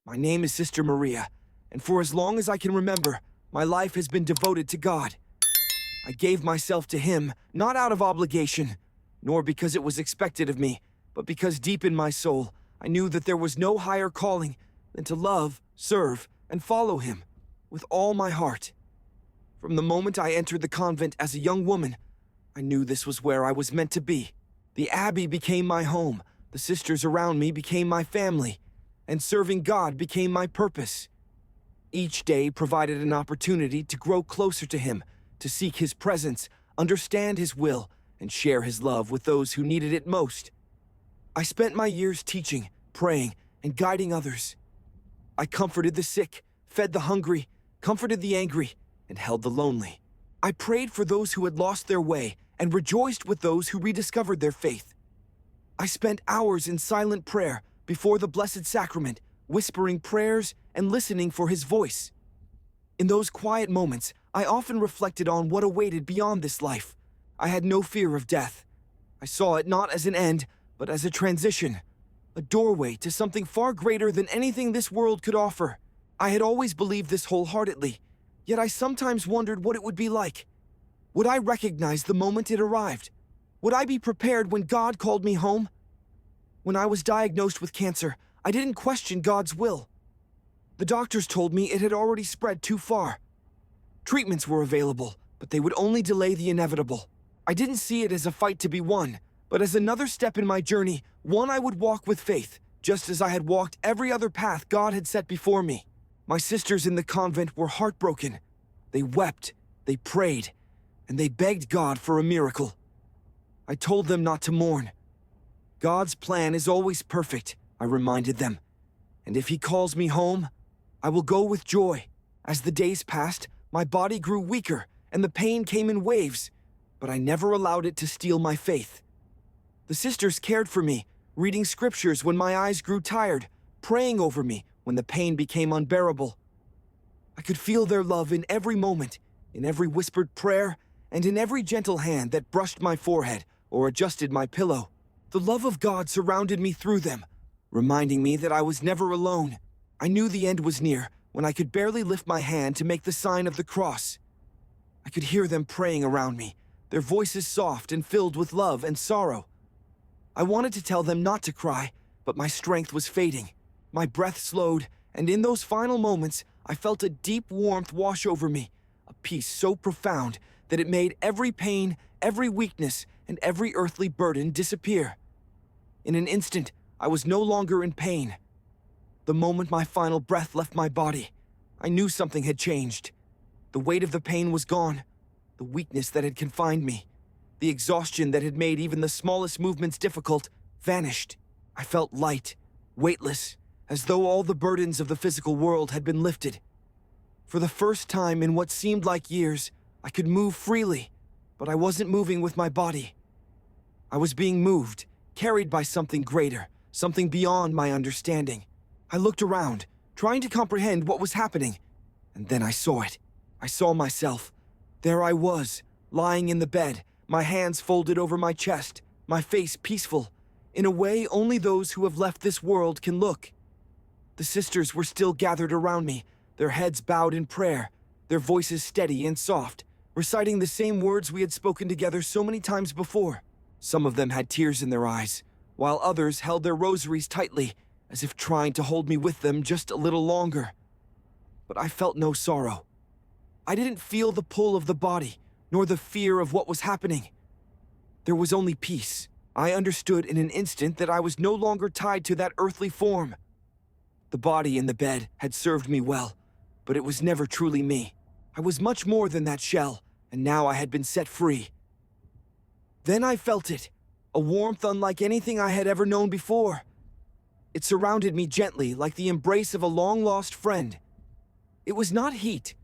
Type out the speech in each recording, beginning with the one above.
My name is Sister Maria, and for as long as I can remember, my life has been devoted to God. I gave myself to Him, not out of obligation, nor because it was expected of me, but because deep in my soul, I knew that there was no higher calling than to love, serve, and follow Him with all my heart. From the moment I entered the convent as a young woman, I knew this was where I was meant to be. The abbey became my home, the sisters around me became my family, and serving God became my purpose. Each day provided an opportunity to grow closer to Him, to seek His presence, understand His will, and share His love with those who needed it most. I spent my years teaching, praying, and guiding others. I comforted the sick, fed the hungry, comforted the angry, and held the lonely. I prayed for those who had lost their way and rejoiced with those who rediscovered their faith. I spent hours in silent prayer before the Blessed Sacrament, whispering prayers and listening for His voice. In those quiet moments, I often reflected on what awaited beyond this life. I had no fear of death. I saw it not as an end, but as a transition, a doorway to something far greater than anything this world could offer. I had always believed this wholeheartedly, yet I sometimes wondered what it would be like. Would I recognize the moment it arrived? Would I be prepared when God called me home? When I was diagnosed with cancer, I didn't question God's will. The doctors told me it had already spread too far. Treatments were available, but they would only delay the inevitable. I didn't see it as a fight to be won, but as another step in my journey, one I would walk with faith, just as I had walked every other path God had set before me. My sisters in the convent were heartbroken. They wept, they prayed, and they begged God for a miracle. I told them not to mourn. God's plan is always perfect, I reminded them. And if He calls me home, I will go with joy. As the days passed, my body grew weaker, and the pain came in waves, but I never allowed it to steal my faith. The sisters cared for me, reading scriptures when my eyes grew tired, praying over me when the pain became unbearable. I could feel their love in every moment, in every whispered prayer, and in every gentle hand that brushed my forehead or adjusted my pillow. The love of God surrounded me through them, reminding me that I was never alone. I knew the end was near when I could barely lift my hand to make the sign of the cross. I could hear them praying around me, their voices soft and filled with love and sorrow. I wanted to tell them not to cry, but my strength was fading. My breath slowed, and in those final moments, I felt a deep warmth wash over me, a peace so profound that it made every pain, every weakness, and every earthly burden disappear. In an instant, I was no longer in pain. The moment my final breath left my body, I knew something had changed. The weight of the pain was gone, the weakness that had confined me, the exhaustion that had made even the smallest movements difficult, vanished. I felt light, weightless, as though all the burdens of the physical world had been lifted. For the first time in what seemed like years, I could move freely, but I wasn't moving with my body. I was being moved, carried by something greater, something beyond my understanding. I looked around, trying to comprehend what was happening, and then I saw it. I saw myself. There I was, lying in the bed, my hands folded over my chest, my face peaceful, in a way only those who have left this world can look. The sisters were still gathered around me, their heads bowed in prayer, their voices steady and soft, reciting the same words we had spoken together so many times before. Some of them had tears in their eyes, while others held their rosaries tightly, as if trying to hold me with them just a little longer. But I felt no sorrow. I didn't feel the pull of the body, nor the fear of what was happening. There was only peace. I understood in an instant that I was no longer tied to that earthly form. The body in the bed had served me well, but it was never truly me. I was much more than that shell, and now I had been set free. Then I felt it, a warmth unlike anything I had ever known before. It surrounded me gently, like the embrace of a long-lost friend. It was not heat,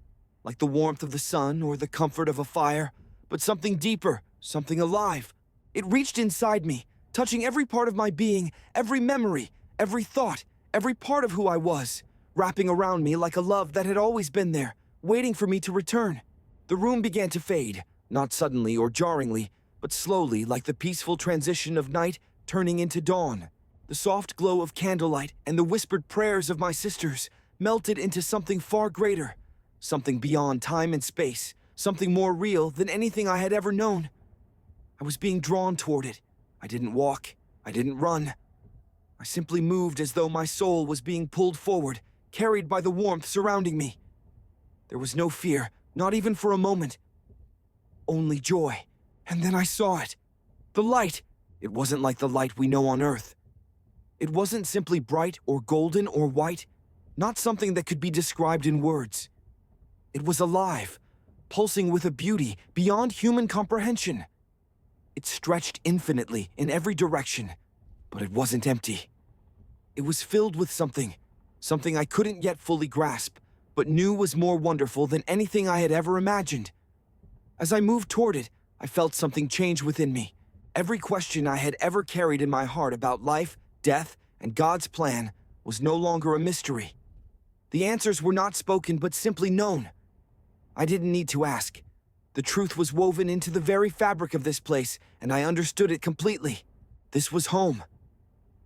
like the warmth of the sun or the comfort of a fire, but something deeper, something alive. It reached inside me, touching every part of my being, every memory, every thought, every part of who I was, wrapping around me like a love that had always been there, waiting for me to return. The room began to fade, not suddenly or jarringly, but slowly, like the peaceful transition of night turning into dawn. The soft glow of candlelight and the whispered prayers of my sisters melted into something far greater, something beyond time and space, something more real than anything I had ever known. I was being drawn toward it. I didn't walk. I didn't run. I simply moved as though my soul was being pulled forward, carried by the warmth surrounding me. There was no fear, not even for a moment. Only joy. And then I saw it. The light. It wasn't like the light we know on Earth. It wasn't simply bright or golden or white, not something that could be described in words. It was alive, pulsing with a beauty beyond human comprehension. It stretched infinitely in every direction, but it wasn't empty. It was filled with something I couldn't yet fully grasp, but knew was more wonderful than anything I had ever imagined. As I moved toward it, I felt something change within me. Every question I had ever carried in my heart about life, death, and God's plan was no longer a mystery. The answers were not spoken but simply known. I didn't need to ask. The truth was woven into the very fabric of this place, and I understood it completely. This was home.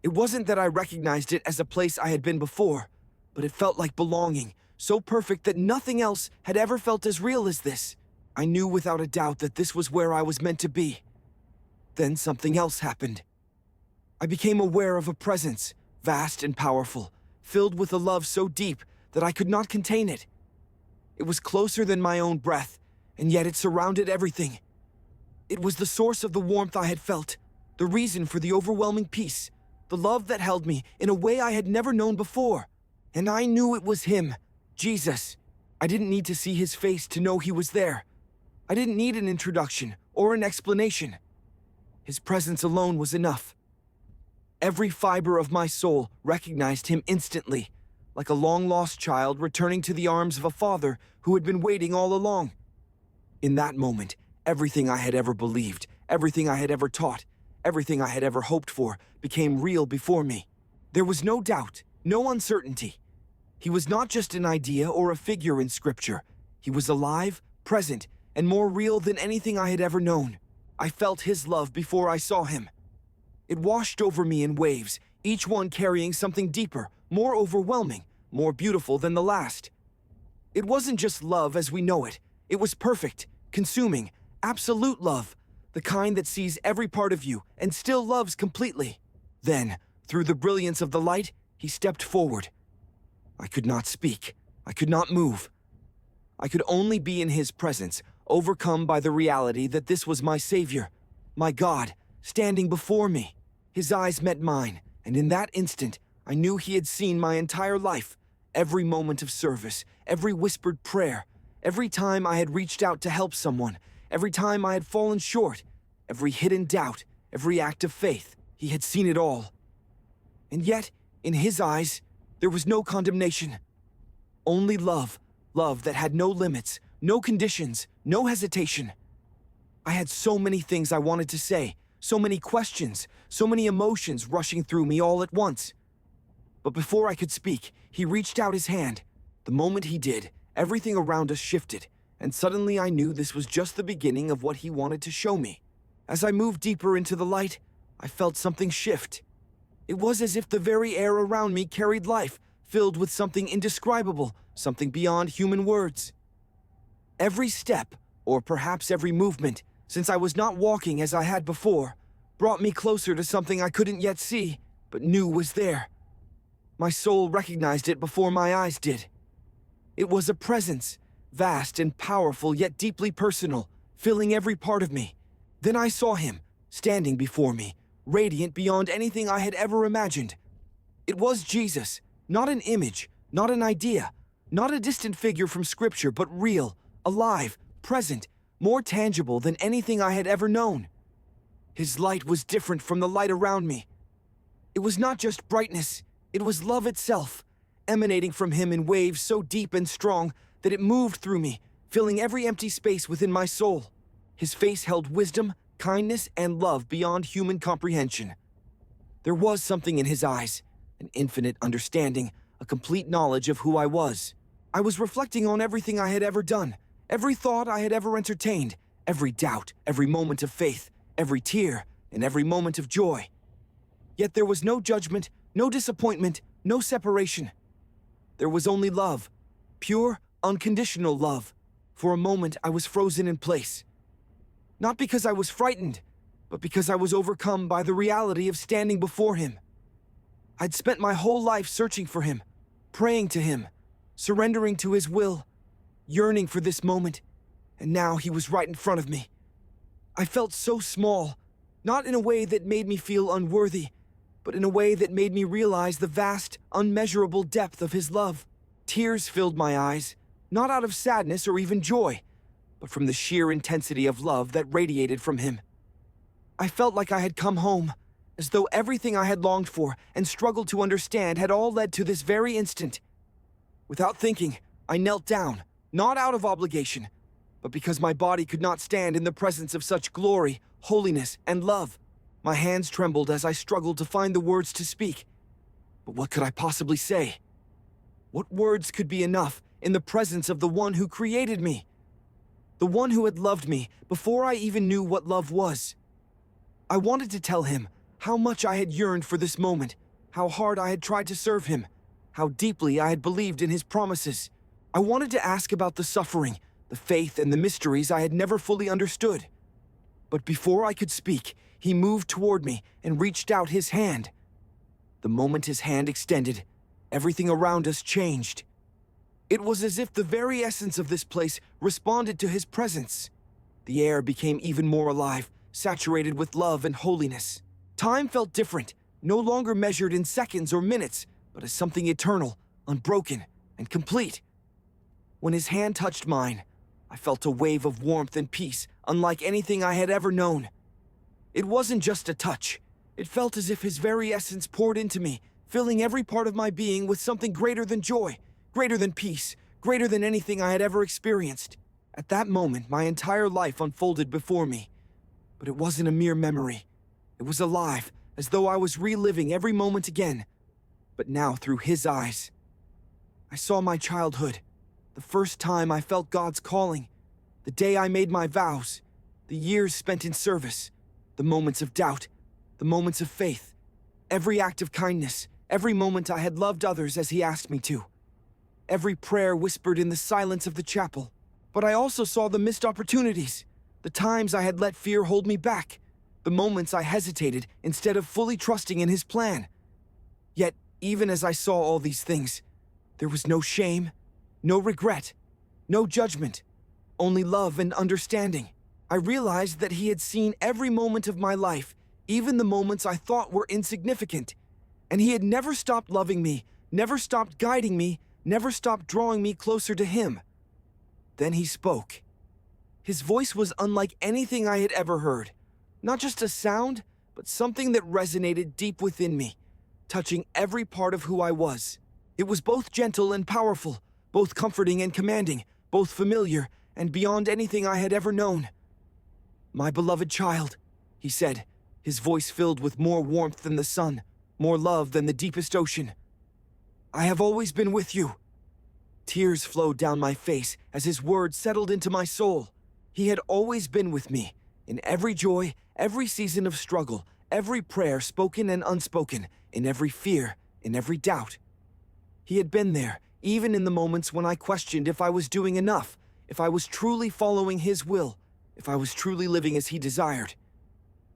It wasn't that I recognized it as a place I had been before, but it felt like belonging, so perfect that nothing else had ever felt as real as this. I knew without a doubt that this was where I was meant to be. Then something else happened. I became aware of a presence, vast and powerful, filled with a love so deep that I could not contain it. It was closer than my own breath, and yet it surrounded everything. It was the source of the warmth I had felt, the reason for the overwhelming peace, the love that held me in a way I had never known before. And I knew it was him, Jesus. I didn't need to see his face to know he was there. I didn't need an introduction or an explanation. His presence alone was enough. Every fiber of my soul recognized him instantly, like a long-lost child returning to the arms of a father who had been waiting all along. In that moment, everything I had ever believed, everything I had ever taught, everything I had ever hoped for became real before me. There was no doubt, no uncertainty. He was not just an idea or a figure in Scripture. He was alive, present, and more real than anything I had ever known. I felt his love before I saw him. It washed over me in waves, each one carrying something deeper, more overwhelming, more beautiful than the last. It wasn't just love as we know it. It was perfect, consuming, absolute love, the kind that sees every part of you and still loves completely. Then, through the brilliance of the light, he stepped forward. I could not speak. I could not move. I could only be in his presence, overcome by the reality that this was my Savior, my God, standing before me. His eyes met mine, and in that instant, I knew he had seen my entire life, every moment of service, every whispered prayer, every time I had reached out to help someone, every time I had fallen short, every hidden doubt, every act of faith. He had seen it all. And yet, in his eyes, there was no condemnation. Only love, love that had no limits, no conditions, no hesitation. I had so many things I wanted to say, so many questions, so many emotions rushing through me all at once. But before I could speak, he reached out his hand. The moment he did, everything around us shifted, and suddenly I knew this was just the beginning of what he wanted to show me. As I moved deeper into the light, I felt something shift. It was as if the very air around me carried life, filled with something indescribable, something beyond human words. Every step, or perhaps every movement, since I was not walking as I had before, brought me closer to something I couldn't yet see, but knew was there. My soul recognized it before my eyes did. It was a presence, vast and powerful yet deeply personal, filling every part of me. Then I saw him, standing before me, radiant beyond anything I had ever imagined. It was Jesus, not an image, not an idea, not a distant figure from Scripture, but real, alive, present, more tangible than anything I had ever known. His light was different from the light around me. It was not just brightness, it was love itself, emanating from him in waves so deep and strong that it moved through me, filling every empty space within my soul. His face held wisdom, kindness, and love beyond human comprehension. There was something in his eyes, an infinite understanding, a complete knowledge of who I was. I was reflecting on everything I had ever done, every thought I had ever entertained, every doubt, every moment of faith, every tear, and every moment of joy. Yet there was no judgment, no disappointment, no separation. There was only love. Pure, unconditional love. For a moment, I was frozen in place. Not because I was frightened, but because I was overcome by the reality of standing before him. I'd spent my whole life searching for him, praying to him, surrendering to his will, yearning for this moment, and now he was right in front of me. I felt so small, not in a way that made me feel unworthy, but in a way that made me realize the vast, unmeasurable depth of his love. Tears filled my eyes, not out of sadness or even joy, but from the sheer intensity of love that radiated from him. I felt like I had come home, as though everything I had longed for and struggled to understand had all led to this very instant. Without thinking, I knelt down, not out of obligation, but because my body could not stand in the presence of such glory, holiness, and love. My hands trembled as I struggled to find the words to speak. But what could I possibly say? What words could be enough in the presence of the one who created me? The one who had loved me before I even knew what love was. I wanted to tell him how much I had yearned for this moment, how hard I had tried to serve him, how deeply I had believed in his promises. I wanted to ask about the suffering, the faith, and the mysteries I had never fully understood. But before I could speak, he moved toward me and reached out his hand. The moment his hand extended, everything around us changed. It was as if the very essence of this place responded to his presence. The air became even more alive, saturated with love and holiness. Time felt different, no longer measured in seconds or minutes, but as something eternal, unbroken, and complete. When his hand touched mine, I felt a wave of warmth and peace unlike anything I had ever known. It wasn't just a touch. It felt as if his very essence poured into me, filling every part of my being with something greater than joy, greater than peace, greater than anything I had ever experienced. At that moment, my entire life unfolded before me. But it wasn't a mere memory. It was alive, as though I was reliving every moment again. But now through his eyes. I saw my childhood, the first time I felt God's calling, the day I made my vows, the years spent in service, the moments of doubt, the moments of faith, every act of kindness, every moment I had loved others as he asked me to, every prayer whispered in the silence of the chapel. But I also saw the missed opportunities, the times I had let fear hold me back, the moments I hesitated instead of fully trusting in his plan. Yet, even as I saw all these things, there was no shame, no regret, no judgment, only love and understanding. I realized that he had seen every moment of my life, even the moments I thought were insignificant, and he had never stopped loving me, never stopped guiding me, never stopped drawing me closer to him. Then he spoke. His voice was unlike anything I had ever heard. Not just a sound, but something that resonated deep within me, touching every part of who I was. It was both gentle and powerful, both comforting and commanding, both familiar and beyond anything I had ever known. "My beloved child," he said, his voice filled with more warmth than the sun, more love than the deepest ocean. "I have always been with you." Tears flowed down my face as his words settled into my soul. He had always been with me, in every joy, every season of struggle, every prayer spoken and unspoken, in every fear, in every doubt. He had been there, even in the moments when I questioned if I was doing enough, if I was truly following his will, if I was truly living as he desired.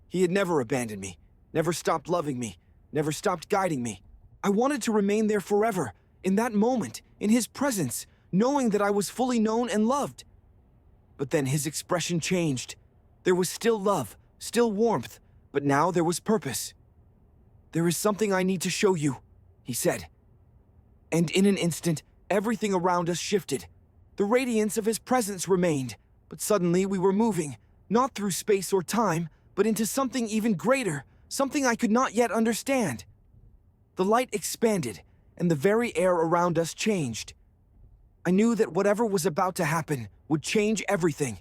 He had never abandoned me, never stopped loving me, never stopped guiding me. I wanted to remain there forever, in that moment, in his presence, knowing that I was fully known and loved. But then his expression changed. There was still love, still warmth, but now there was purpose. "There is something I need to show you," he said. And in an instant, everything around us shifted. The radiance of his presence remained, but suddenly we were moving, not through space or time, but into something even greater, something I could not yet understand. The light expanded, and the very air around us changed. I knew that whatever was about to happen would change everything.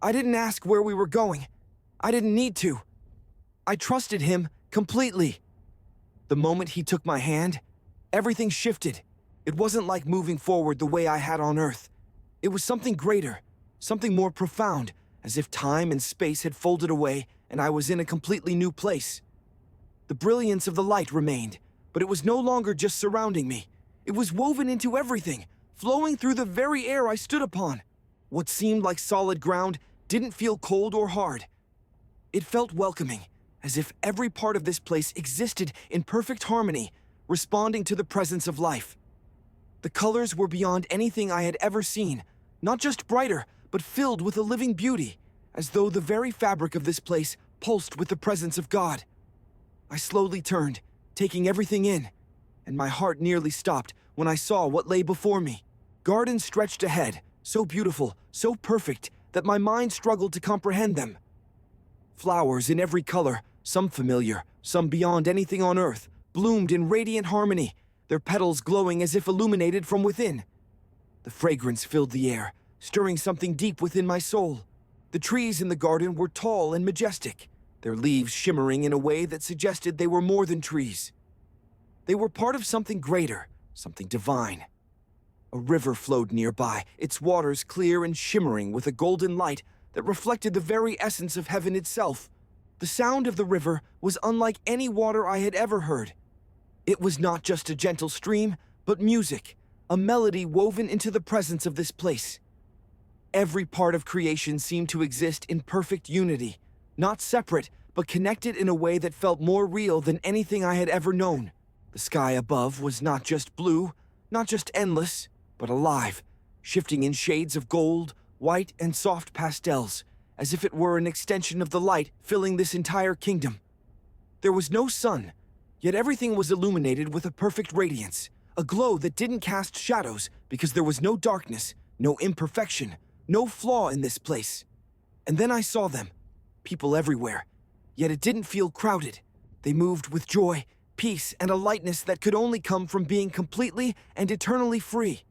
I didn't ask where we were going. I didn't need to. I trusted him completely. The moment he took my hand, everything shifted. It wasn't like moving forward the way I had on Earth. It was something greater, something more profound, as if time and space had folded away and I was in a completely new place. The brilliance of the light remained, but it was no longer just surrounding me. It was woven into everything, flowing through the very air I stood upon. What seemed like solid ground didn't feel cold or hard. It felt welcoming, as if every part of this place existed in perfect harmony, responding to the presence of life. The colors were beyond anything I had ever seen, not just brighter, but filled with a living beauty, as though the very fabric of this place pulsed with the presence of God. I slowly turned, taking everything in, and my heart nearly stopped when I saw what lay before me. Gardens stretched ahead, so beautiful, so perfect, that my mind struggled to comprehend them. Flowers in every color, some familiar, some beyond anything on earth, bloomed in radiant harmony, their petals glowing as if illuminated from within. The fragrance filled the air, stirring something deep within my soul. The trees in the garden were tall and majestic, their leaves shimmering in a way that suggested they were more than trees. They were part of something greater, something divine. A river flowed nearby, its waters clear and shimmering with a golden light that reflected the very essence of heaven itself. The sound of the river was unlike any water I had ever heard. It was not just a gentle stream, but music, a melody woven into the presence of this place. Every part of creation seemed to exist in perfect unity, not separate, but connected in a way that felt more real than anything I had ever known. The sky above was not just blue, not just endless, but alive, shifting in shades of gold, white, and soft pastels, as if it were an extension of the light filling this entire kingdom. There was no sun, yet everything was illuminated with a perfect radiance, a glow that didn't cast shadows because there was no darkness, no imperfection, no flaw in this place. And then I saw them, people everywhere, yet it didn't feel crowded. They moved with joy, peace, and a lightness that could only come from being completely and eternally free.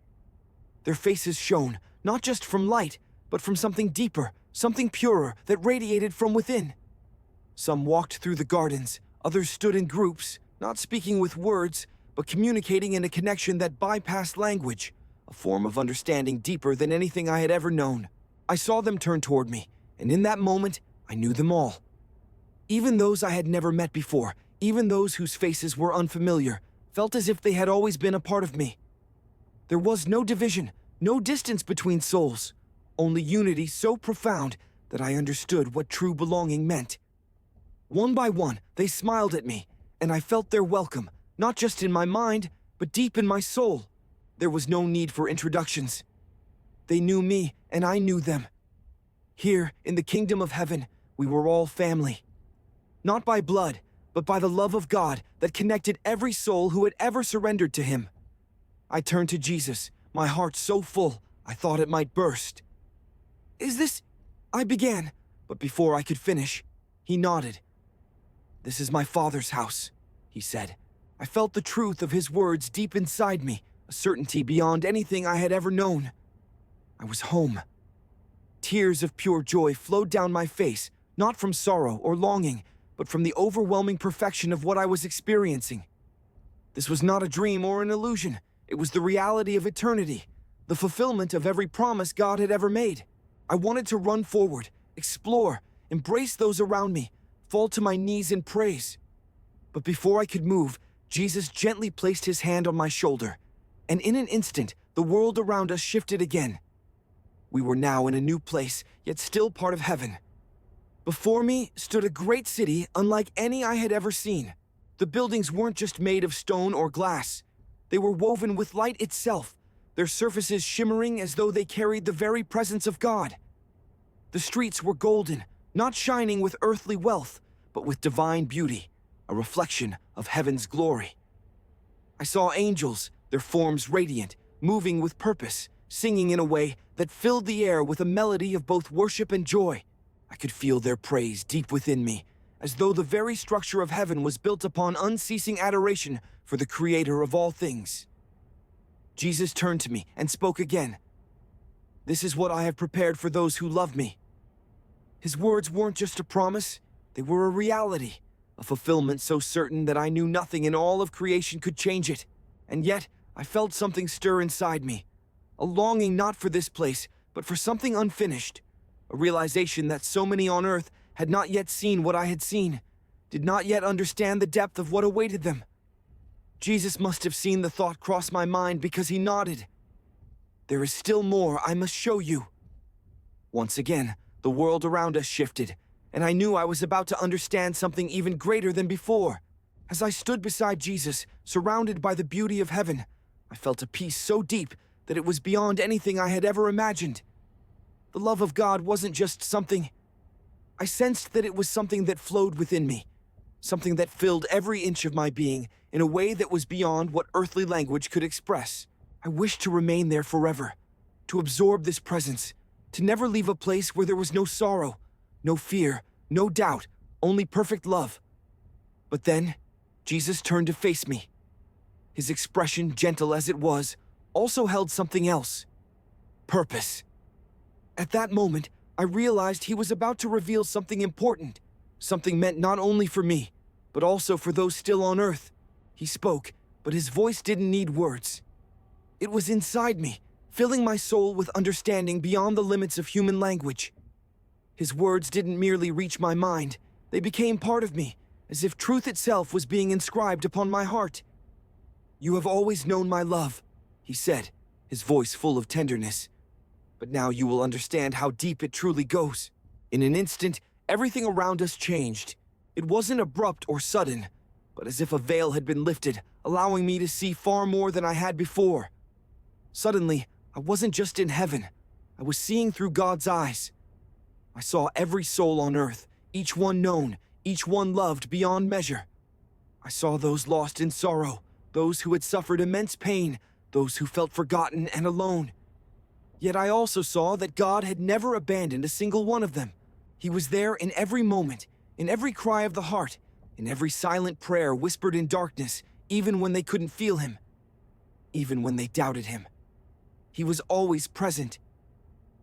Their faces shone, not just from light, but from something deeper, something purer that radiated from within. Some walked through the gardens, others stood in groups, not speaking with words, but communicating in a connection that bypassed language, a form of understanding deeper than anything I had ever known. I saw them turn toward me, and in that moment, I knew them all. Even those I had never met before, even those whose faces were unfamiliar, felt as if they had always been a part of me. There was no division, no distance between souls, only unity so profound that I understood what true belonging meant. One by one, they smiled at me, and I felt their welcome, not just in my mind, but deep in my soul. There was no need for introductions. They knew me, and I knew them. Here, in the kingdom of heaven, we were all family. Not by blood, but by the love of God that connected every soul who had ever surrendered to Him. I turned to Jesus, my heart so full, I thought it might burst. "Is this—" I began, but before I could finish, He nodded. "This is my Father's house," He said. I felt the truth of His words deep inside me, a certainty beyond anything I had ever known. I was home. Tears of pure joy flowed down my face, not from sorrow or longing, but from the overwhelming perfection of what I was experiencing. This was not a dream or an illusion. It was the reality of eternity, the fulfillment of every promise God had ever made. I wanted to run forward, explore, embrace those around me, fall to my knees in praise. But before I could move, Jesus gently placed His hand on my shoulder, and in an instant, the world around us shifted again. We were now in a new place, yet still part of heaven. Before me stood a great city unlike any I had ever seen. The buildings weren't just made of stone or glass. They were woven with light itself, their surfaces shimmering as though they carried the very presence of God. The streets were golden, not shining with earthly wealth, but with divine beauty, a reflection of heaven's glory. I saw angels, their forms radiant, moving with purpose, singing in a way that filled the air with a melody of both worship and joy. I could feel their praise deep within me, as though the very structure of heaven was built upon unceasing adoration for the Creator of all things. Jesus turned to me and spoke again. "This is what I have prepared for those who love me." His words weren't just a promise, they were a reality, a fulfillment so certain that I knew nothing in all of creation could change it. And yet, I felt something stir inside me, a longing not for this place, but for something unfinished, a realization that so many on earth had not yet seen what I had seen, did not yet understand the depth of what awaited them. Jesus must have seen the thought cross my mind because he nodded. There is still more I must show you. Once again, the world around us shifted, and I knew I was about to understand something even greater than before. As I stood beside Jesus, surrounded by the beauty of heaven, I felt a peace so deep that it was beyond anything I had ever imagined. The love of God wasn't just something. I sensed that it was something that flowed within me, something that filled every inch of my being in a way that was beyond what earthly language could express. I wished to remain there forever, to absorb this presence, to never leave a place where there was no sorrow, no fear, no doubt, only perfect love. But then, Jesus turned to face me. His expression, gentle as it was, also held something else. Purpose. At that moment, I realized he was about to reveal something important, something meant not only for me, but also for those still on Earth. He spoke, but his voice didn't need words. It was inside me, filling my soul with understanding beyond the limits of human language. His words didn't merely reach my mind, they became part of me, as if truth itself was being inscribed upon my heart. "You have always known my love," he said, his voice full of tenderness. "But now you will understand how deep it truly goes." In an instant, everything around us changed. It wasn't abrupt or sudden, but as if a veil had been lifted, allowing me to see far more than I had before. Suddenly, I wasn't just in heaven. I was seeing through God's eyes. I saw every soul on earth, each one known, each one loved beyond measure. I saw those lost in sorrow, those who had suffered immense pain, those who felt forgotten and alone. Yet I also saw that God had never abandoned a single one of them. He was there in every moment, in every cry of the heart, in every silent prayer whispered in darkness, even when they couldn't feel him, even when they doubted him. He was always present.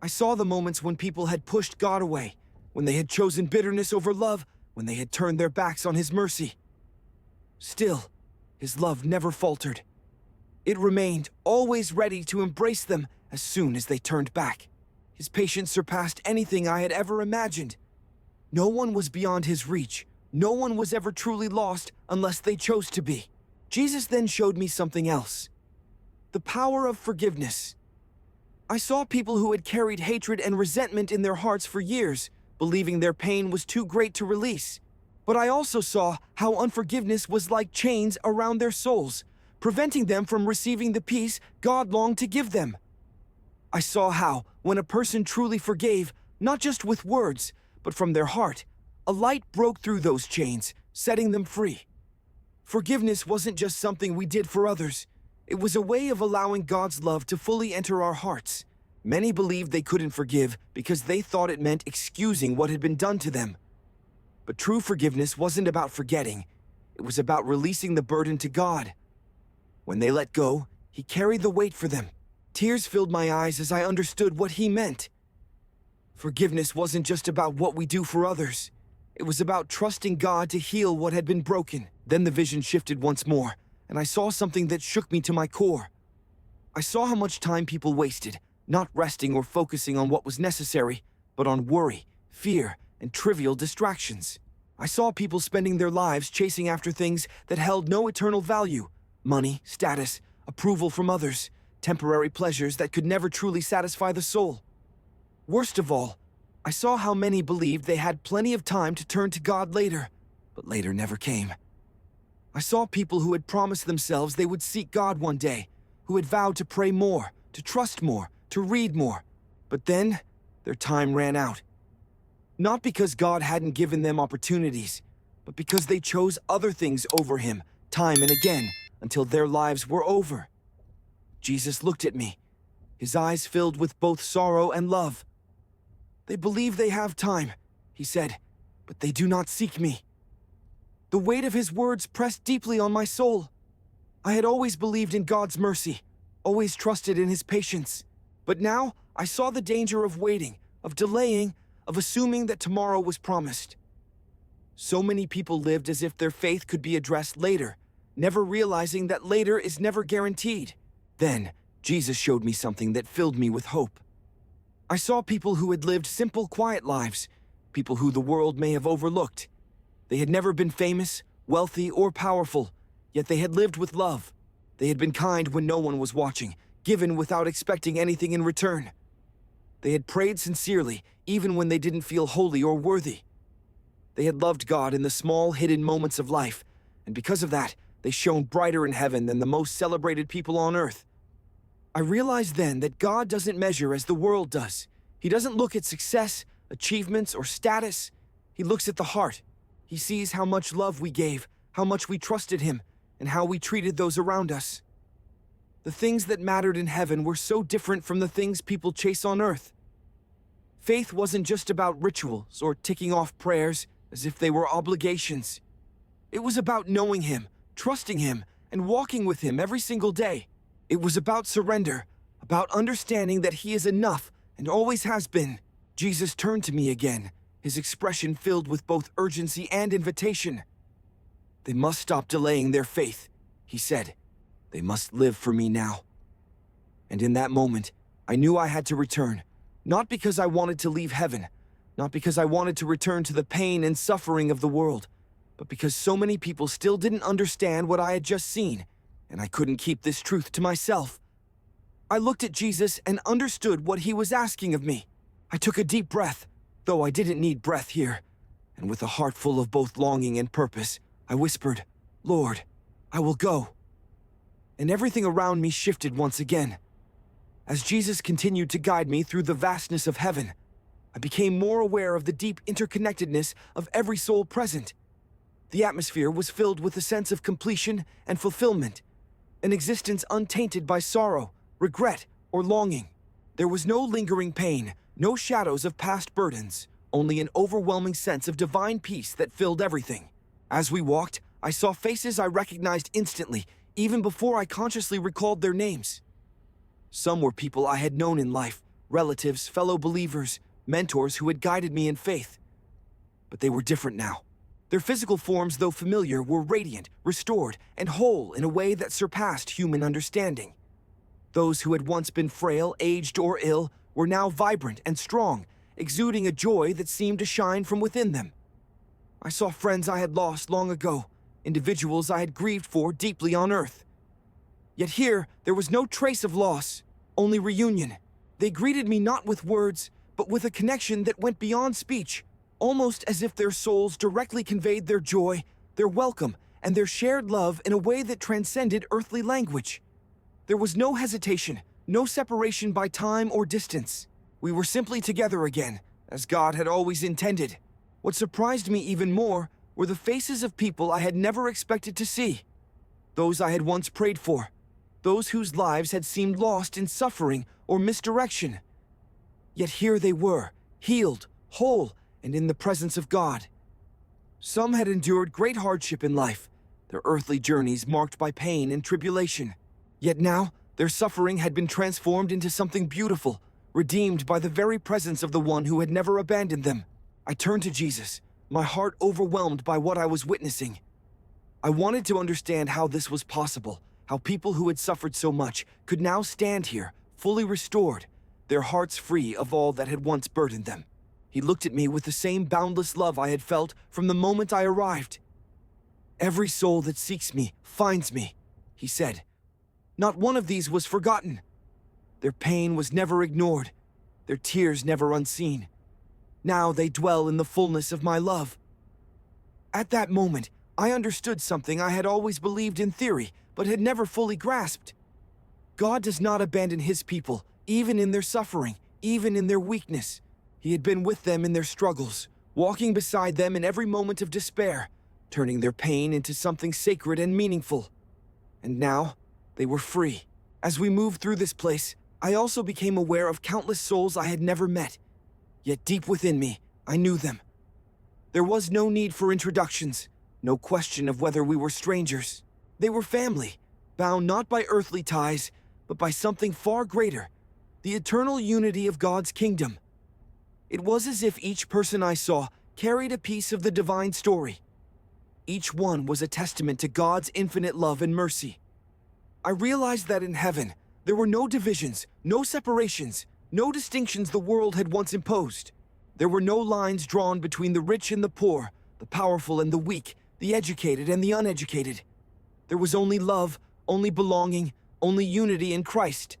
I saw the moments when people had pushed God away, when they had chosen bitterness over love, when they had turned their backs on his mercy. Still, his love never faltered. It remained always ready to embrace them as soon as they turned back. His patience surpassed anything I had ever imagined. No one was beyond his reach. No one was ever truly lost unless they chose to be. Jesus then showed me something else. The power of forgiveness. I saw people who had carried hatred and resentment in their hearts for years, believing their pain was too great to release. But I also saw how unforgiveness was like chains around their souls, preventing them from receiving the peace God longed to give them. I saw how, when a person truly forgave, not just with words, but from their heart, a light broke through those chains, setting them free. Forgiveness wasn't just something we did for others. It was a way of allowing God's love to fully enter our hearts. Many believed they couldn't forgive because they thought it meant excusing what had been done to them. But true forgiveness wasn't about forgetting. It was about releasing the burden to God. When they let go, he carried the weight for them. Tears filled my eyes as I understood what he meant. Forgiveness wasn't just about what we do for others. It was about trusting God to heal what had been broken. Then the vision shifted once more, and I saw something that shook me to my core. I saw how much time people wasted, not resting or focusing on what was necessary, but on worry, fear, and trivial distractions. I saw people spending their lives chasing after things that held no eternal value: money, status, approval from others, temporary pleasures that could never truly satisfy the soul. Worst of all, I saw how many believed they had plenty of time to turn to God later, but later never came. I saw people who had promised themselves they would seek God one day, who had vowed to pray more, to trust more, to read more, but then their time ran out. Not because God hadn't given them opportunities, but because they chose other things over him, time and again, until their lives were over. Jesus looked at me, his eyes filled with both sorrow and love. "They believe they have time," he said, "but they do not seek me." The weight of his words pressed deeply on my soul. I had always believed in God's mercy, always trusted in his patience. But now I saw the danger of waiting, of delaying, of assuming that tomorrow was promised. So many people lived as if their faith could be addressed later, never realizing that later is never guaranteed. Then, Jesus showed me something that filled me with hope. I saw people who had lived simple, quiet lives, people who the world may have overlooked. They had never been famous, wealthy, or powerful, yet they had lived with love. They had been kind when no one was watching, given without expecting anything in return. They had prayed sincerely, even when they didn't feel holy or worthy. They had loved God in the small, hidden moments of life, and because of that, they shone brighter in heaven than the most celebrated people on earth. I realized then that God doesn't measure as the world does. He doesn't look at success, achievements, or status. He looks at the heart. He sees how much love we gave, how much we trusted Him, and how we treated those around us. The things that mattered in heaven were so different from the things people chase on earth. Faith wasn't just about rituals or ticking off prayers as if they were obligations. It was about knowing Him, trusting Him, and walking with Him every single day. It was about surrender, about understanding that He is enough and always has been. Jesus turned to me again, His expression filled with both urgency and invitation. "They must stop delaying their faith," He said. "They must live for me now." And in that moment, I knew I had to return, not because I wanted to leave heaven, not because I wanted to return to the pain and suffering of the world, but because so many people still didn't understand what I had just seen, and I couldn't keep this truth to myself. I looked at Jesus and understood what He was asking of me. I took a deep breath, though I didn't need breath here, and with a heart full of both longing and purpose, I whispered, "Lord, I will go." And everything around me shifted once again. As Jesus continued to guide me through the vastness of heaven, I became more aware of the deep interconnectedness of every soul present. The atmosphere was filled with a sense of completion and fulfillment, an existence untainted by sorrow, regret, or longing. There was no lingering pain, no shadows of past burdens, only an overwhelming sense of divine peace that filled everything. As we walked, I saw faces I recognized instantly, even before I consciously recalled their names. Some were people I had known in life, relatives, fellow believers, mentors who had guided me in faith. But they were different now. Their physical forms, though familiar, were radiant, restored, and whole in a way that surpassed human understanding. Those who had once been frail, aged, or ill were now vibrant and strong, exuding a joy that seemed to shine from within them. I saw friends I had lost long ago, individuals I had grieved for deeply on earth. Yet here, there was no trace of loss, only reunion. They greeted me not with words, but with a connection that went beyond speech, almost as if their souls directly conveyed their joy, their welcome, and their shared love in a way that transcended earthly language. There was no hesitation, no separation by time or distance. We were simply together again, as God had always intended. What surprised me even more were the faces of people I had never expected to see. Those I had once prayed for. Those whose lives had seemed lost in suffering or misdirection. Yet here they were, healed, whole, and in the presence of God. Some had endured great hardship in life, their earthly journeys marked by pain and tribulation. Yet now, their suffering had been transformed into something beautiful, redeemed by the very presence of the one who had never abandoned them. I turned to Jesus, my heart overwhelmed by what I was witnessing. I wanted to understand how this was possible, how people who had suffered so much could now stand here, fully restored, their hearts free of all that had once burdened them. He looked at me with the same boundless love I had felt from the moment I arrived. "Every soul that seeks me finds me," He said. "Not one of these was forgotten. Their pain was never ignored, their tears never unseen. Now they dwell in the fullness of my love." At that moment, I understood something I had always believed in theory, but had never fully grasped. God does not abandon His people, even in their suffering, even in their weakness. He had been with them in their struggles, walking beside them in every moment of despair, turning their pain into something sacred and meaningful. And now, they were free. As we moved through this place, I also became aware of countless souls I had never met. Yet deep within me, I knew them. There was no need for introductions, no question of whether we were strangers. They were family, bound not by earthly ties, but by something far greater, the eternal unity of God's kingdom. It was as if each person I saw carried a piece of the divine story. Each one was a testament to God's infinite love and mercy. I realized that in heaven, there were no divisions, no separations, no distinctions the world had once imposed. There were no lines drawn between the rich and the poor, the powerful and the weak, the educated and the uneducated. There was only love, only belonging, only unity in Christ.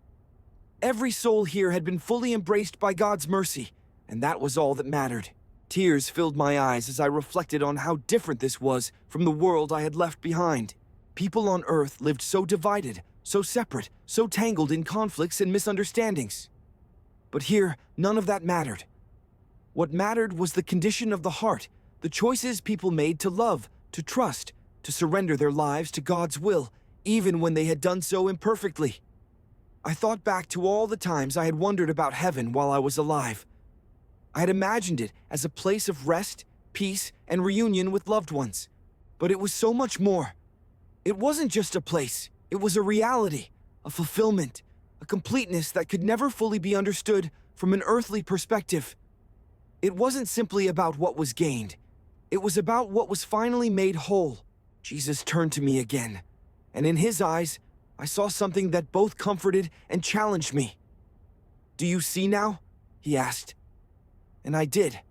Every soul here had been fully embraced by God's mercy, and that was all that mattered. Tears filled my eyes as I reflected on how different this was from the world I had left behind. People on Earth lived so divided, so separate, so tangled in conflicts and misunderstandings. But here, none of that mattered. What mattered was the condition of the heart, the choices people made to love, to trust, to surrender their lives to God's will, even when they had done so imperfectly. I thought back to all the times I had wondered about heaven while I was alive. I had imagined it as a place of rest, peace, and reunion with loved ones. But it was so much more. It wasn't just a place, it was a reality, a fulfillment, a completeness that could never fully be understood from an earthly perspective. It wasn't simply about what was gained. It was about what was finally made whole. Jesus turned to me again, and in his eyes, I saw something that both comforted and challenged me. "Do you see now?" he asked. And I did.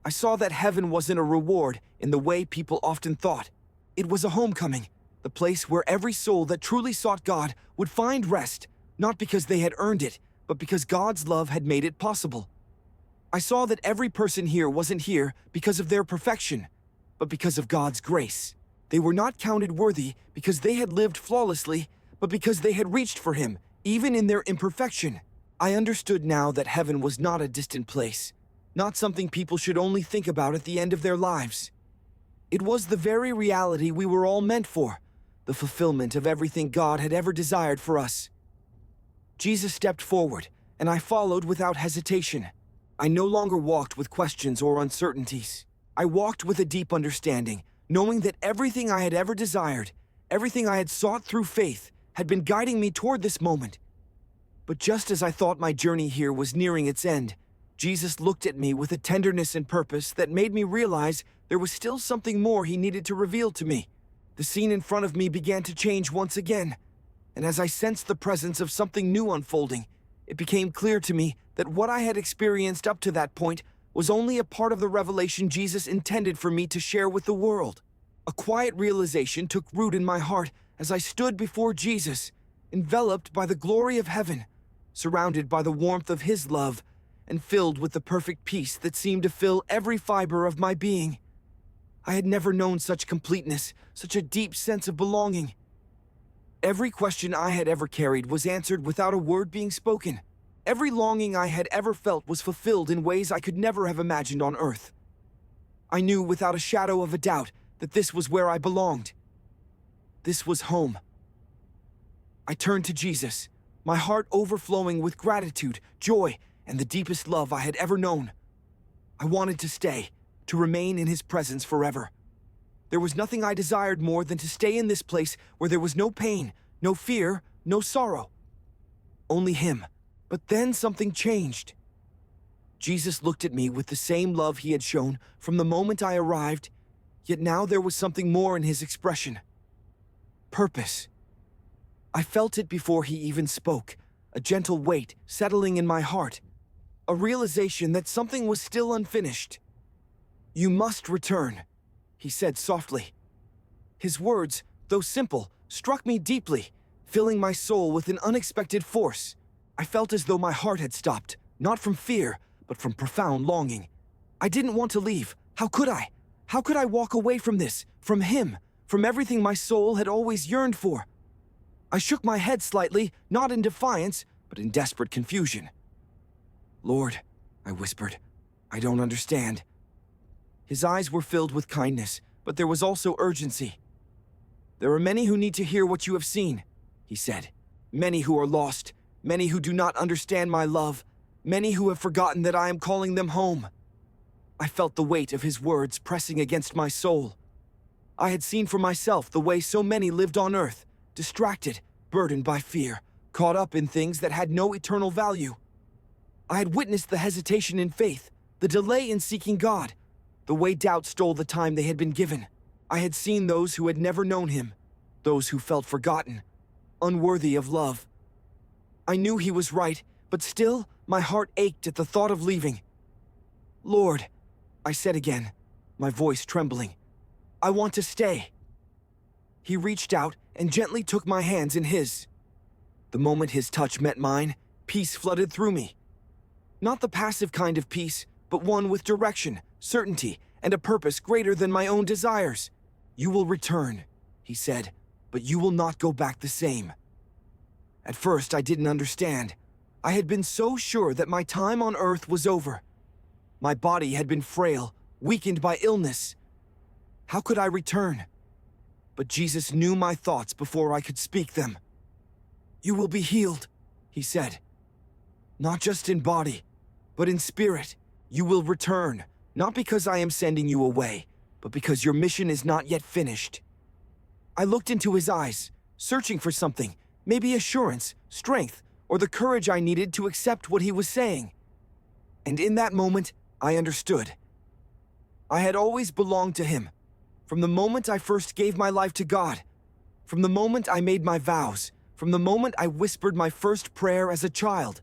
I saw that heaven wasn't a reward in the way people often thought. It was a homecoming, the place where every soul that truly sought God would find rest, not because they had earned it, but because God's love had made it possible. I saw that every person here wasn't here because of their perfection, but because of God's grace. They were not counted worthy because they had lived flawlessly, but because they had reached for Him, even in their imperfection. I understood now that heaven was not a distant place, not something people should only think about at the end of their lives. It was the very reality we were all meant for, the fulfillment of everything God had ever desired for us. Jesus stepped forward, and I followed without hesitation. I no longer walked with questions or uncertainties. I walked with a deep understanding, knowing that everything I had ever desired, everything I had sought through faith, had been guiding me toward this moment. But just as I thought my journey here was nearing its end, Jesus looked at me with a tenderness and purpose that made me realize there was still something more He needed to reveal to me. The scene in front of me began to change once again, and as I sensed the presence of something new unfolding, it became clear to me that what I had experienced up to that point was only a part of the revelation Jesus intended for me to share with the world. A quiet realization took root in my heart as I stood before Jesus, enveloped by the glory of heaven, surrounded by the warmth of His love, and filled with the perfect peace that seemed to fill every fiber of my being. I had never known such completeness, such a deep sense of belonging. Every question I had ever carried was answered without a word being spoken. Every longing I had ever felt was fulfilled in ways I could never have imagined on earth. I knew without a shadow of a doubt that this was where I belonged. This was home. I turned to Jesus, my heart overflowing with gratitude, joy, and the deepest love I had ever known. I wanted to stay, to remain in His presence forever. There was nothing I desired more than to stay in this place where there was no pain, no fear, no sorrow. Only Him. But then something changed. Jesus looked at me with the same love He had shown from the moment I arrived, yet now there was something more in His expression. Purpose. I felt it before He even spoke, a gentle weight settling in my heart, a realization that something was still unfinished. "You must return," He said softly. His words, though simple, struck me deeply, filling my soul with an unexpected force. I felt as though my heart had stopped, not from fear, but from profound longing. I didn't want to leave. How could I? How could I walk away from this, from Him, from everything my soul had always yearned for? I shook my head slightly, not in defiance, but in desperate confusion. "Lord," I whispered, "I don't understand." His eyes were filled with kindness, but there was also urgency. "There are many who need to hear what you have seen," He said. "Many who are lost, many who do not understand my love, many who have forgotten that I am calling them home." I felt the weight of His words pressing against my soul. I had seen for myself the way so many lived on earth, distracted, burdened by fear, caught up in things that had no eternal value. I had witnessed the hesitation in faith, the delay in seeking God, the way doubt stole the time they had been given. I had seen those who had never known Him, those who felt forgotten, unworthy of love. I knew He was right, but still, my heart ached at the thought of leaving. "Lord," I said again, my voice trembling. "I want to stay." He reached out and gently took my hands in his. The moment his touch met mine, peace flooded through me. Not the passive kind of peace, but one with direction, certainty, and a purpose greater than my own desires. "You will return," he said, "but you will not go back the same." At first, I didn't understand. I had been so sure that my time on earth was over. My body had been frail, weakened by illness. How could I return? But Jesus knew my thoughts before I could speak them. "You will be healed," he said. "Not just in body, but in spirit. You will return, not because I am sending you away, but because your mission is not yet finished." I looked into his eyes, searching for something, maybe assurance, strength, or the courage I needed to accept what he was saying. And in that moment, I understood. I had always belonged to him. From the moment I first gave my life to God, from the moment I made my vows, from the moment I whispered my first prayer as a child,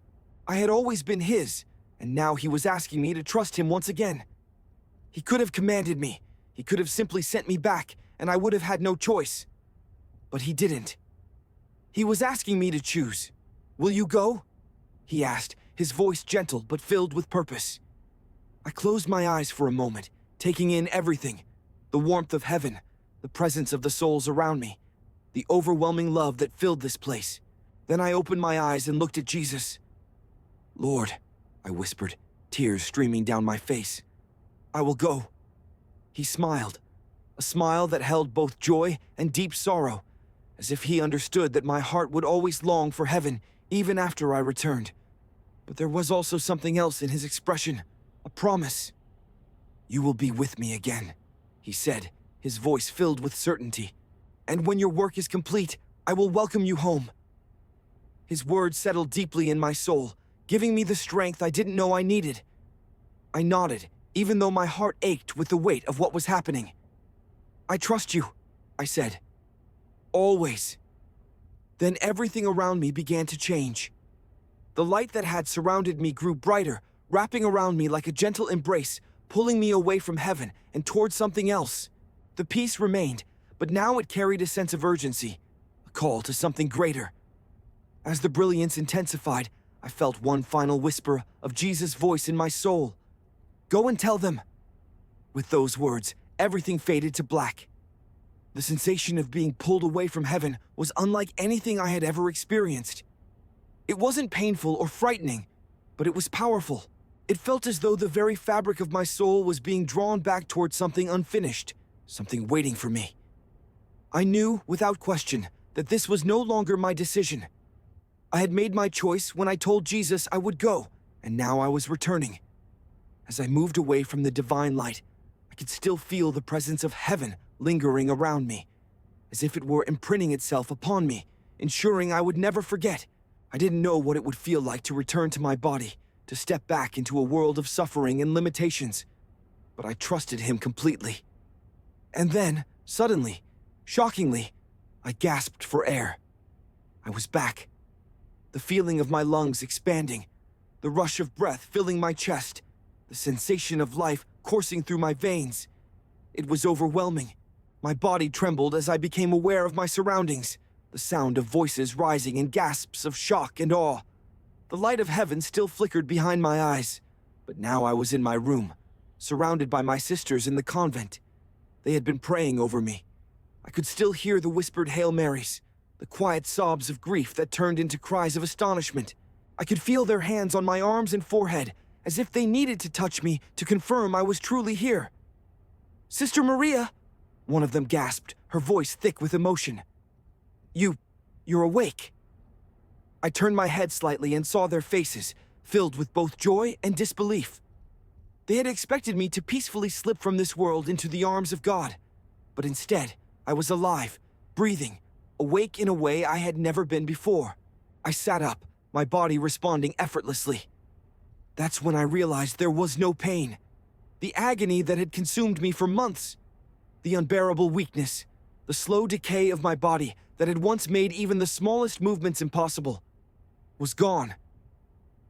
I had always been his, and now he was asking me to trust him once again. He could have commanded me. He could have simply sent me back, and I would have had no choice. But he didn't. He was asking me to choose. "Will you go?" he asked, his voice gentle but filled with purpose. I closed my eyes for a moment, taking in everything. The warmth of heaven, the presence of the souls around me, the overwhelming love that filled this place. Then I opened my eyes and looked at Jesus. "Lord," I whispered, tears streaming down my face, "I will go." He smiled, a smile that held both joy and deep sorrow, as if he understood that my heart would always long for heaven even after I returned. But there was also something else in his expression, a promise. "You will be with me again," he said, his voice filled with certainty. "And when your work is complete, I will welcome you home." His words settled deeply in my soul, giving me the strength I didn't know I needed. I nodded, even though my heart ached with the weight of what was happening. "I trust you," I said. "Always." Then everything around me began to change. The light that had surrounded me grew brighter, wrapping around me like a gentle embrace, pulling me away from heaven and towards something else. The peace remained, but now it carried a sense of urgency, a call to something greater. As the brilliance intensified, I felt one final whisper of Jesus' voice in my soul. "Go and tell them." With those words, everything faded to black. The sensation of being pulled away from heaven was unlike anything I had ever experienced. It wasn't painful or frightening, but it was powerful. It felt as though the very fabric of my soul was being drawn back towards something unfinished, something waiting for me. I knew, without question, that this was no longer my decision. I had made my choice when I told Jesus I would go, and now I was returning. As I moved away from the divine light, I could still feel the presence of heaven lingering around me, as if it were imprinting itself upon me, ensuring I would never forget. I didn't know what it would feel like to return to my body, to step back into a world of suffering and limitations, but I trusted him completely. And then, suddenly, shockingly, I gasped for air. I was back. The feeling of my lungs expanding, the rush of breath filling my chest, the sensation of life coursing through my veins. It was overwhelming. My body trembled as I became aware of my surroundings, the sound of voices rising in gasps of shock and awe. The light of heaven still flickered behind my eyes, but now I was in my room, surrounded by my sisters in the convent. They had been praying over me. I could still hear the whispered Hail Marys, the quiet sobs of grief that turned into cries of astonishment. I could feel their hands on my arms and forehead, as if they needed to touch me to confirm I was truly here. "Sister Maria," one of them gasped, her voice thick with emotion. You're awake." I turned my head slightly and saw their faces, filled with both joy and disbelief. They had expected me to peacefully slip from this world into the arms of God, but instead, I was alive, breathing, awake in a way I had never been before. I sat up, my body responding effortlessly. That's when I realized there was no pain. The agony that had consumed me for months, the unbearable weakness, the slow decay of my body that had once made even the smallest movements impossible, was gone.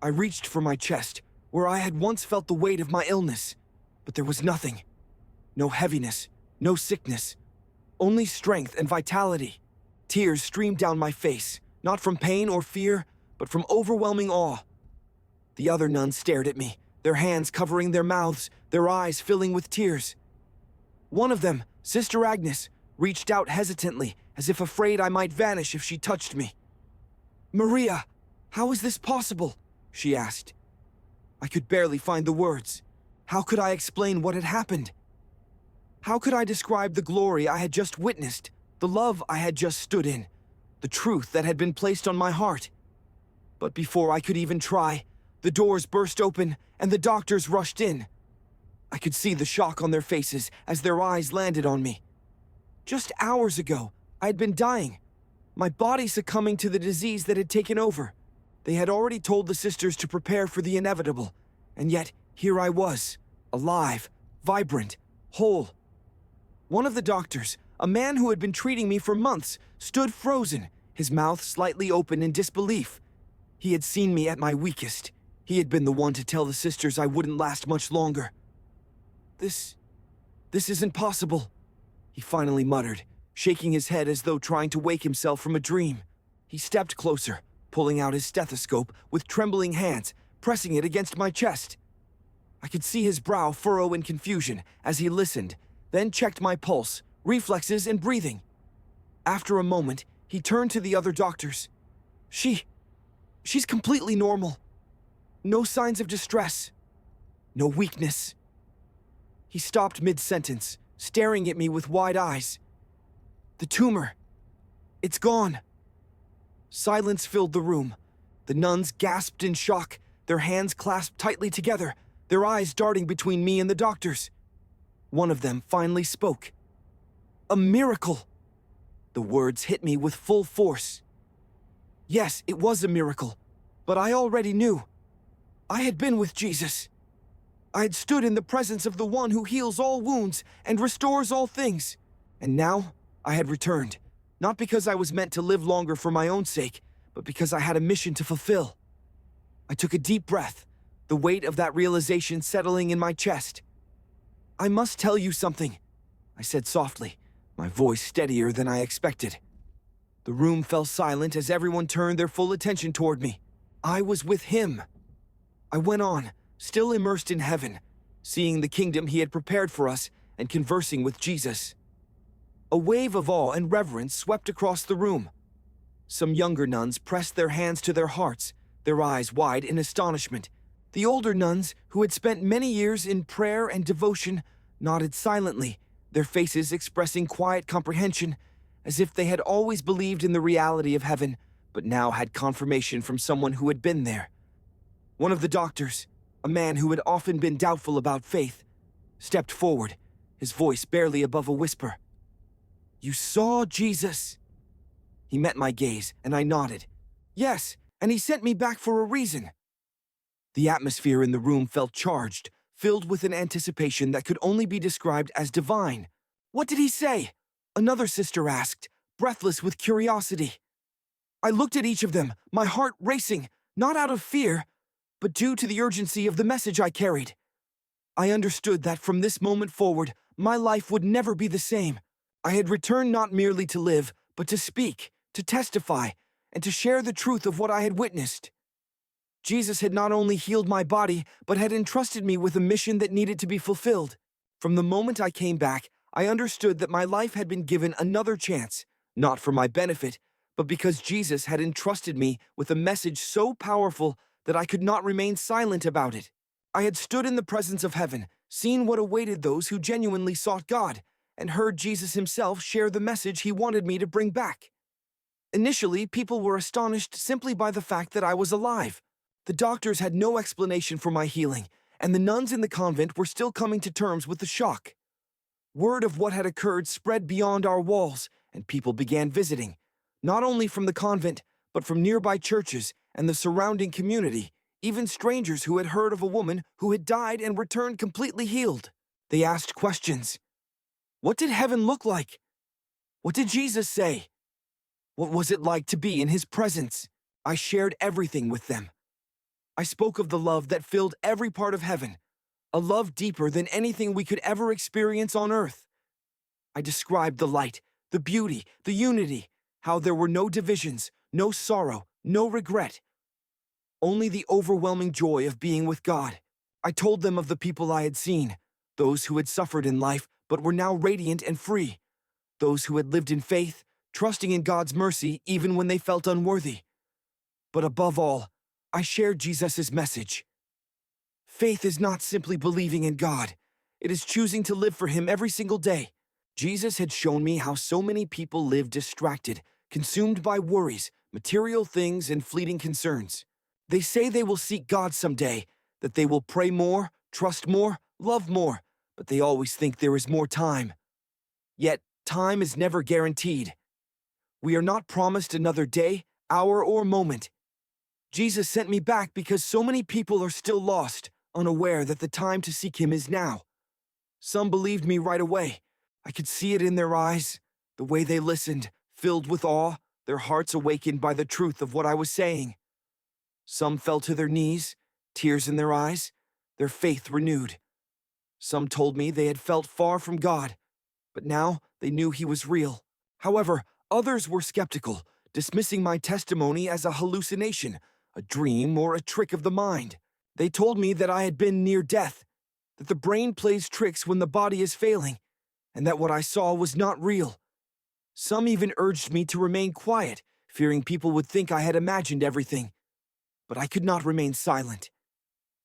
I reached for my chest, where I had once felt the weight of my illness, but there was nothing. No heaviness, no sickness, only strength and vitality. Tears streamed down my face, not from pain or fear, but from overwhelming awe. The other nuns stared at me, their hands covering their mouths, their eyes filling with tears. One of them, Sister Agnes, reached out hesitantly, as if afraid I might vanish if she touched me. "Maria, how is this possible?" she asked. I could barely find the words. How could I explain what had happened? How could I describe the glory I had just witnessed, the love I had just stood in, the truth that had been placed on my heart? But before I could even try, the doors burst open and the doctors rushed in. I could see the shock on their faces as their eyes landed on me. Just hours ago, I had been dying, my body succumbing to the disease that had taken over. They had already told the sisters to prepare for the inevitable, and yet here I was, alive, vibrant, whole. One of the doctors, a man who had been treating me for months, stood frozen, his mouth slightly open in disbelief. He had seen me at my weakest. He had been the one to tell the sisters I wouldn't last much longer. This isn't possible," he finally muttered, shaking his head as though trying to wake himself from a dream. He stepped closer, pulling out his stethoscope with trembling hands, pressing it against my chest. I could see his brow furrow in confusion as he listened, then checked my pulse, reflexes, and breathing. After a moment, he turned to the other doctors. She's completely normal. No signs of distress. No weakness." He stopped mid-sentence, staring at me with wide eyes. "The tumor. It's gone." Silence filled the room. The nuns gasped in shock, their hands clasped tightly together, their eyes darting between me and the doctors. One of them finally spoke. "A miracle!" The words hit me with full force. Yes, it was a miracle, but I already knew. I had been with Jesus. I had stood in the presence of the one who heals all wounds and restores all things. And now I had returned, not because I was meant to live longer for my own sake, but because I had a mission to fulfill. I took a deep breath, the weight of that realization settling in my chest. "I must tell you something," I said softly, my voice steadier than I expected. The room fell silent as everyone turned their full attention toward me. I was with him. I went on, still immersed in heaven, seeing the kingdom he had prepared for us and conversing with Jesus. A wave of awe and reverence swept across the room. Some younger nuns pressed their hands to their hearts, their eyes wide in astonishment. The older nuns, who had spent many years in prayer and devotion, nodded silently, their faces expressing quiet comprehension, as if they had always believed in the reality of heaven, but now had confirmation from someone who had been there. One of the doctors, a man who had often been doubtful about faith, stepped forward, his voice barely above a whisper. "You saw Jesus." He met my gaze, and I nodded. "Yes, and he sent me back for a reason." The atmosphere in the room felt charged, filled with an anticipation that could only be described as divine. "What did he say?" another sister asked, breathless with curiosity. I looked at each of them, my heart racing, not out of fear, but due to the urgency of the message I carried. I understood that from this moment forward, my life would never be the same. I had returned not merely to live, but to speak, to testify, and to share the truth of what I had witnessed. Jesus had not only healed my body, but had entrusted me with a mission that needed to be fulfilled. From the moment I came back, I understood that my life had been given another chance, not for my benefit, but because Jesus had entrusted me with a message so powerful that I could not remain silent about it. I had stood in the presence of heaven, seen what awaited those who genuinely sought God, and heard Jesus himself share the message he wanted me to bring back. Initially, people were astonished simply by the fact that I was alive. The doctors had no explanation for my healing, and the nuns in the convent were still coming to terms with the shock. Word of what had occurred spread beyond our walls, and people began visiting, not only from the convent, but from nearby churches and the surrounding community, even strangers who had heard of a woman who had died and returned completely healed. They asked questions. What did heaven look like? What did Jesus say? What was it like to be in his presence? I shared everything with them. I spoke of the love that filled every part of heaven, a love deeper than anything we could ever experience on earth. I described the light, the beauty, the unity, how there were no divisions, no sorrow, no regret, only the overwhelming joy of being with God. I told them of the people I had seen, those who had suffered in life but were now radiant and free, those who had lived in faith, trusting in God's mercy even when they felt unworthy. But above all, I shared Jesus' message. Faith is not simply believing in God. It is choosing to live for Him every single day. Jesus had shown me how so many people live distracted, consumed by worries, material things, and fleeting concerns. They say they will seek God someday, that they will pray more, trust more, love more, but they always think there is more time. Yet, time is never guaranteed. We are not promised another day, hour, or moment. Jesus sent me back because so many people are still lost, unaware that the time to seek Him is now. Some believed me right away. I could see it in their eyes, the way they listened, filled with awe, their hearts awakened by the truth of what I was saying. Some fell to their knees, tears in their eyes, their faith renewed. Some told me they had felt far from God, but now they knew He was real. However, others were skeptical, dismissing my testimony as a hallucination, a dream, or a trick of the mind. They told me that I had been near death, that the brain plays tricks when the body is failing, and that what I saw was not real. Some even urged me to remain quiet, fearing people would think I had imagined everything. But I could not remain silent.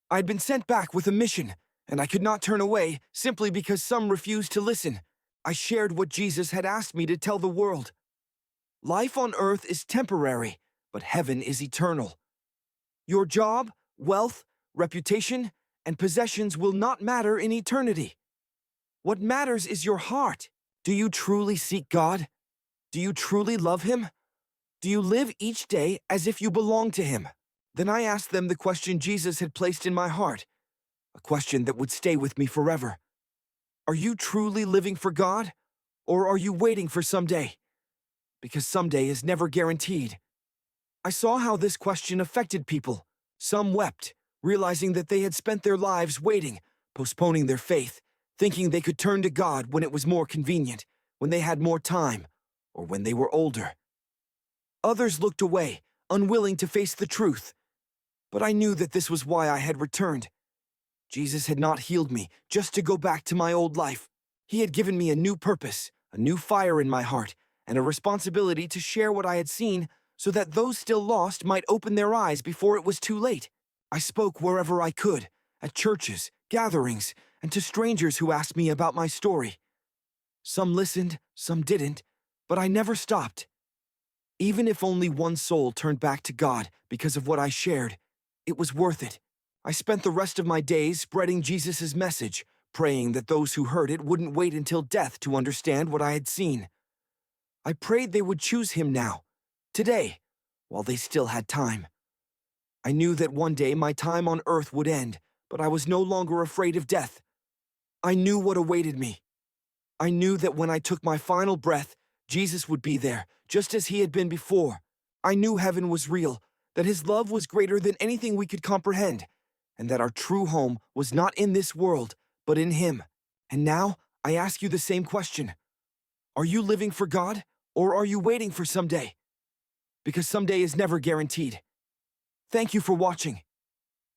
I had been sent back with a mission, and I could not turn away simply because some refused to listen. I shared what Jesus had asked me to tell the world. Life on earth is temporary, but heaven is eternal. Your job, wealth, reputation, and possessions will not matter in eternity. What matters is your heart. Do you truly seek God? Do you truly love Him? Do you live each day as if you belong to Him? Then I asked them the question Jesus had placed in my heart, a question that would stay with me forever. Are you truly living for God, or are you waiting for someday? Because someday is never guaranteed. I saw how this question affected people. Some wept, realizing that they had spent their lives waiting, postponing their faith, thinking they could turn to God when it was more convenient, when they had more time, or when they were older. Others looked away, unwilling to face the truth. But I knew that this was why I had returned. Jesus had not healed me just to go back to my old life. He had given me a new purpose, a new fire in my heart, and a responsibility to share what I had seen so that those still lost might open their eyes before it was too late. I spoke wherever I could, at churches, gatherings, and to strangers who asked me about my story. Some listened, some didn't, but I never stopped. Even if only one soul turned back to God because of what I shared, it was worth it. I spent the rest of my days spreading Jesus' message, praying that those who heard it wouldn't wait until death to understand what I had seen. I prayed they would choose Him now, today, while they still had time. I knew that one day my time on earth would end, but I was no longer afraid of death. I knew what awaited me. I knew that when I took my final breath, Jesus would be there, just as He had been before. I knew heaven was real, that His love was greater than anything we could comprehend, and that our true home was not in this world, but in Him. And now, I ask you the same question. Are you living for God, or are you waiting for someday? Because someday is never guaranteed. Thank you for watching.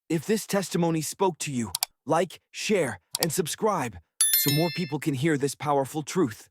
If this testimony spoke to you, like, share, and subscribe so more people can hear this powerful truth.